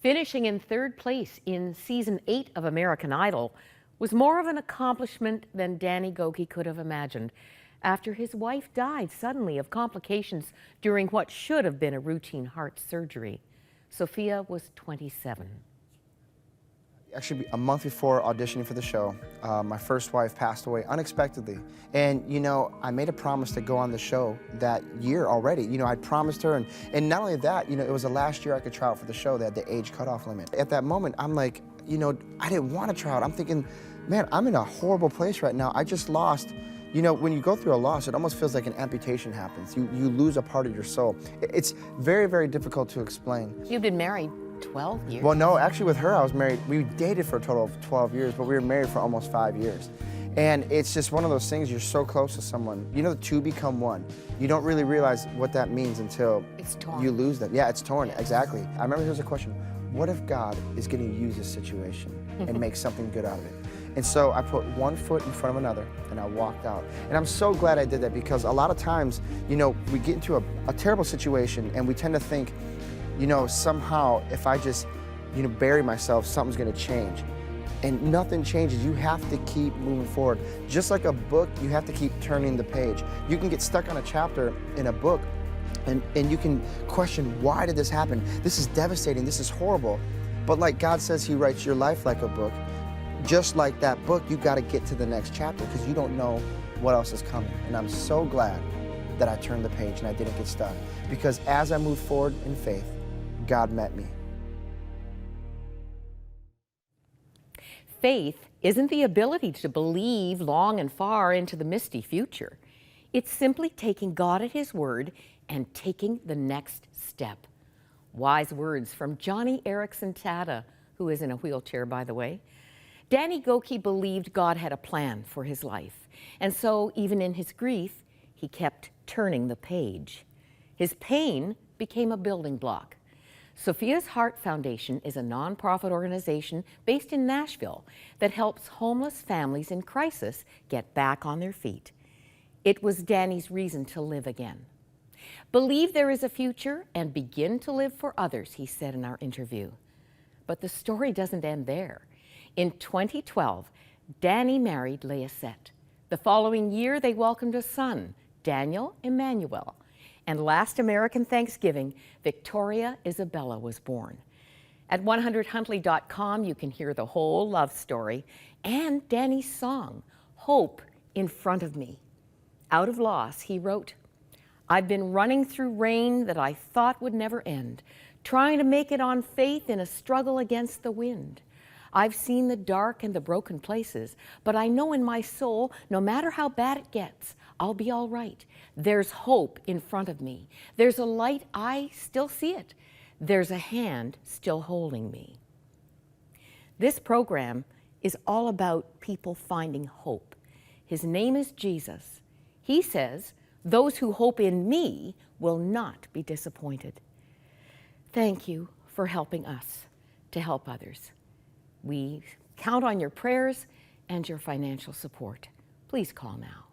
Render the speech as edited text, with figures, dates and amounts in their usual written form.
Finishing in third place in season 8 of American Idol was more of an accomplishment than Danny Gokey could have imagined after his wife died suddenly of complications during what should have been a routine heart surgery. Sophia was 27. Actually, a month before auditioning for the show, my first wife passed away unexpectedly. And, you know, I made a promise to go on the show that year already. You know, I promised her, and not only that, you know, it was the last year I could try out for the show. They had the age cutoff limit. At that moment, I'm like, you know, I didn't want to try out. I'm thinking, man, I'm in a horrible place right now. I just lost. You know, when you go through a loss, it almost feels like an amputation happens. You lose a part of your soul. It's very, very difficult to explain. You've been married 12 years. Well, no, actually with her, I was married. We dated for a total of 12 years, but we were married for almost 5 years. And it's just one of those things, you're so close to someone. You know, the two become one. You don't really realize what that means until it's torn. You lose them. Yeah, it's torn, exactly. I remember there was a question, what if God is going to use this situation and make something good out of it? And so I put one foot in front of another and I walked out. And I'm so glad I did that, because a lot of times, you know, we get into a terrible situation and we tend to think, you know, somehow if I just, you know, bury myself, something's gonna change. And nothing changes. You have to keep moving forward. Just like a book, you have to keep turning the page. You can get stuck on a chapter in a book and you can question, why did this happen? This is devastating, this is horrible. But like God says, He writes your life like a book. Just like that book, you gotta get to the next chapter because you don't know what else is coming. And I'm so glad that I turned the page and I didn't get stuck. Because as I moved forward in faith, God met me. Faith isn't the ability to believe long and far into the misty future. It's simply taking God at His word and taking the next step. Wise words from Johnny Erickson Tata, who is in a wheelchair, by the way. Danny Gokey believed God had a plan for his life, and so even in his grief, he kept turning the page. His pain became a building block. Sophia's Heart Foundation is a nonprofit organization based in Nashville that helps homeless families in crisis get back on their feet. It was Danny's reason to live again. Believe there is a future and begin to live for others, he said in our interview. But the story doesn't end there. In 2012, Danny married Leasette. The following year, they welcomed a son, Daniel Emmanuel. And last American Thanksgiving, Victoria Isabella was born. At 100huntley.com, you can hear the whole love story and Danny's song, Hope in Front of Me. Out of loss, he wrote, I've been running through rain that I thought would never end, trying to make it on faith in a struggle against the wind. I've seen the dark and the broken places, but I know in my soul, no matter how bad it gets, I'll be all right. There's hope in front of me. There's a light, I still see it. There's a hand still holding me. This program is all about people finding hope. His name is Jesus. He says, those who hope in me will not be disappointed. Thank you for helping us to help others. We count on your prayers and your financial support. Please call now.